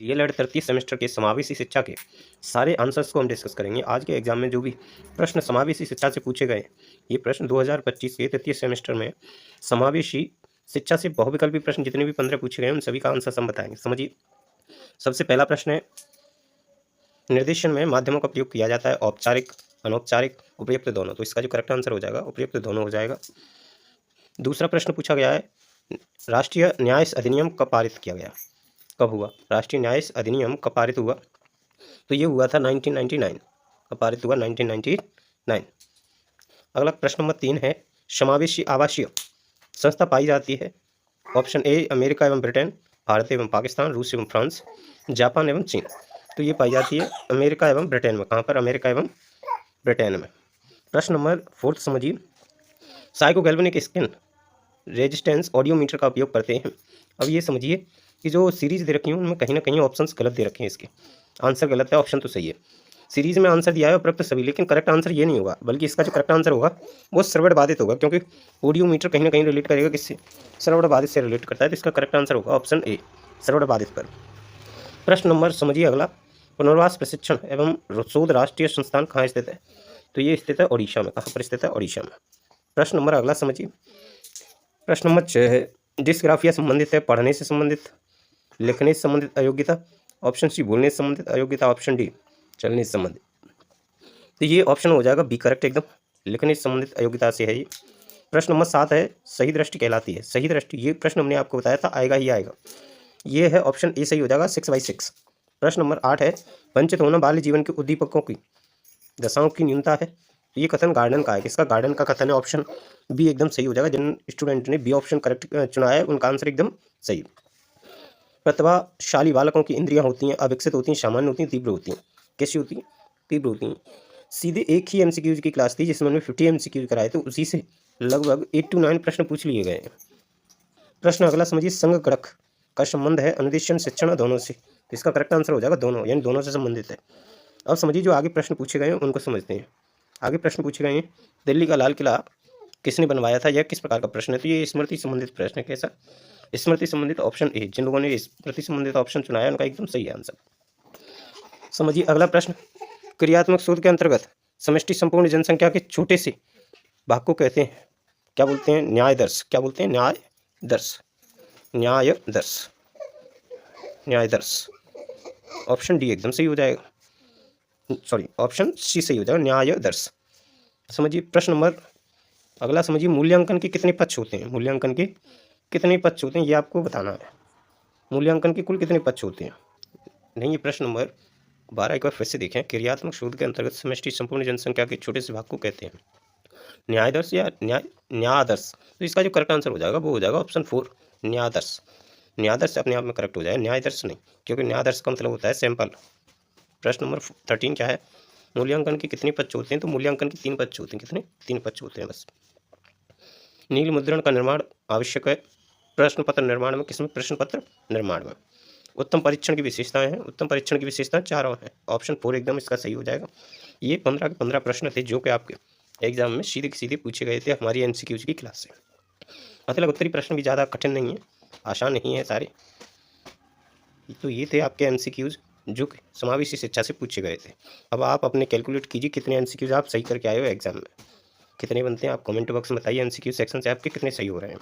DElEd तृतीय semester के समावेशी शिक्षा के सारे आंसर्स को हम डिस्कस करेंगे। आज के एग्जाम में जो भी प्रश्न समावेशी शिक्षा से पूछे गए, ये प्रश्न 2025 के तृतीय सेमेस्टर में समावेशी शिक्षा से बहुविकल्पी प्रश्न जितने भी 15 पूछे गए उन सभी का आंसर हम बताएंगे। समझिए, सबसे पहला प्रश्न है, निर्देशन में माध्यमों का प्रयोग किया जाता है औपचारिक, अनौपचारिक, उपयुक्त दोनों। तो इसका जो करेक्ट आंसर हो जाएगा उपयुक्त दोनों हो जाएगा। दूसरा प्रश्न पूछा गया है, राष्ट्रीय न्याय अधिनियम कब पारित किया गया, कब हुआ? राष्ट्रीय न्याय अधिनियम कब पारित हुआ? तो ये हुआ था 1999, कब पारित हुआ? 1999। अगला प्रश्न नंबर 3 है, समावेशी आवासीय संस्था पाई जाती है ऑप्शन ए अमेरिका एवं ब्रिटेन, भारत एवं पाकिस्तान, रूस एवं फ्रांस, जापान एवं चीन। तो ये पाई जाती है अमेरिका एवं ब्रिटेन में। कहाँ पर? अमेरिका एवं ब्रिटेन में। प्रश्न नंबर 4 समझिए, साइकोगैल्वेनिक स्किन रेजिस्टेंस ऑडियोमीटर का उपयोग करते हैं। अब ये समझिए कि जो सीरीज दे रखी है उनमें कहीं ना कहीं ऑप्शंस गलत दे रखे हैं, इसके आंसर गलत है, ऑप्शन तो सही है। सीरीज में आंसर दिया है उपरोक्त सभी, लेकिन करेक्ट आंसर ये नहीं होगा, बल्कि इसका जो करेक्ट आंसर होगा वो श्रवण बाधित होगा, क्योंकि ऑडियोमीटर कहीं ना कहीं रिलेट करेगा किससे? श्रवण बाधित से रिलेट करता है। तो इसका करेक्ट आंसर होगा ऑप्शन ए, श्रवण बाधित पर। प्रश्न नंबर समझिए अगला, पुनर्वास प्रशिक्षण एवं शोध राष्ट्रीय संस्थान कहाँ स्थित है? तो ये स्थित है ओडिशा में। कहाँ पर स्थित है? ओडिशा में। प्रश्न नंबर अगला समझिए, प्रश्न नंबर 6 है, डिस्ग्राफिया संबंधित है पढ़ने से संबंधित, लिखने से संबंधित अयोग्यता, ऑप्शन सी बोलने से संबंधित अयोग्यता, ऑप्शन डी चलने से संबंधित। तो ये ऑप्शन हो जाएगा बी करेक्ट एकदम, लिखने से संबंधित अयोग्यता से है ये। प्रश्न नंबर 7 है, सही दृष्टि कहलाती है। सही दृष्टि, ये प्रश्न हमने आपको बताया था आएगा ही आएगा, ये है ऑप्शन ए सही हो जाएगा, 6/6। प्रश्न नंबर 8 है, वंचित होना बाल्य जीवन के उद्दीपकों की दशाओं की न्यूनता है। ये कथन गार्डन का है। किसका? गार्डन का कथन है, ऑप्शन बी एकदम सही हो जाएगा। जिन स्टूडेंट ने बी ऑप्शन करेक्ट चुना है उनका आंसर एकदम सही। प्रतिभाशाली बालकों की इंद्रियां होती हैं अविकसित होती हैं, सामान्य होती हैं, तीव्र होती हैं। कैसी होती हैं? तीव्र होती हैं। सीधे एक ही एमसीक्यूज की क्लास थी जिसमें हमने 50 एमसीक्यूज कराए, तो उसी से लगभग 8 to 9 प्रश्न पूछ लिए गए हैं। प्रश्न अगला समझिए, संघ गणक का संबंध है अनुदेशन शिक्षण दोनों से। तो इसका करेक्ट आंसर हो जाएगा दोनों, यानी दोनों से संबंधित है। अब समझिए जो आगे प्रश्न पूछे गए हैं उनको समझते हैं। आगे प्रश्न पूछे गए हैं, दिल्ली का लाल किला किसने बनवाया था? यह किस प्रकार का प्रश्न है? तो ये स्मृति संबंधित प्रश्न है। कैसा? स्मृति संबंधित, ऑप्शन ए। जिन लोगों ने स्मृति संबंधित ऑप्शन चुना है उनका एकदम सही आंसर। समझिए अगला प्रश्न, क्रियात्मक शोध के अंतर्गत समष्टि संपूर्ण जनसंख्या के छोटे से भाग को कहते हैं, क्या बोलते हैं? न्याय दर्श। क्या बोलते हैं? न्याय दर्श। न्याय दर्श, न्याय दर्श। ऑप्शन डी एकदम सही हो जाएगा, सॉरी ऑप्शन सी सही हो जाएगा, न्याय दर्श। समझिए प्रश्न नंबर अगला समझिए, मूल्यांकन के कितने पक्ष होते हैं? मूल्यांकन के कितने पक्ष होते हैं ये आपको बताना है। मूल्यांकन के कुल कितने पक्ष होते हैं? नहीं, ये प्रश्न नंबर 12 एक बार फिर से देखें, क्रियात्मक शोध के अंतर्गत समष्टि संपूर्ण जनसंख्या के छोटे से भाग को कहते हैं न्यायादर्श या न्यायादर्श। तो इसका जो करेक्ट आंसर हो जाएगा वो हो जाएगा ऑप्शन 4, न्यायादर्श। न्यायादर्श अपने आप में करेक्ट हो जाएगा, न्यायादर्श नहीं, क्योंकि न्यायादर्श का मतलब होता है सैंपल। प्रश्न नंबर 13 क्या है, मूल्यांकन के कितने पक्ष होते हैं? तो मूल्यांकन के 3 पक्ष होते हैं। कितने? 3 पक्ष होते हैं बस। नील मुद्रण का निर्माण आवश्यक है प्रश्न पत्र निर्माण में। किसमें? प्रश्न पत्र निर्माण में। उत्तम परीक्षण की विशेषताएं हैं। उत्तम परीक्षण की विशेषताएं 4 हैं, ऑप्शन 4 एकदम इसका सही हो जाएगा। ये 15 के 15 प्रश्न थे जो कि आपके एग्जाम में सीधे सीधे पूछे गए थे हमारी एमसीक्यूज की क्लास से। मतलब उत्तरी प्रश्न भी ज़्यादा कठिन नहीं है, आसान नहीं है सारे। तो ये थे आपके एमसीक्यूज जो कि समावेशी शिक्षा से पूछे गए थे। अब आप अपने कैलकुलेट कीजिए कितने एमसीक्यूज आप सही करके आए हो एग्जाम में, कितने बनते हैं आप कमेंट बॉक्स में बताइए। एमसीक्यू सेक्शन से आपके कितने सही हो रहे हैं।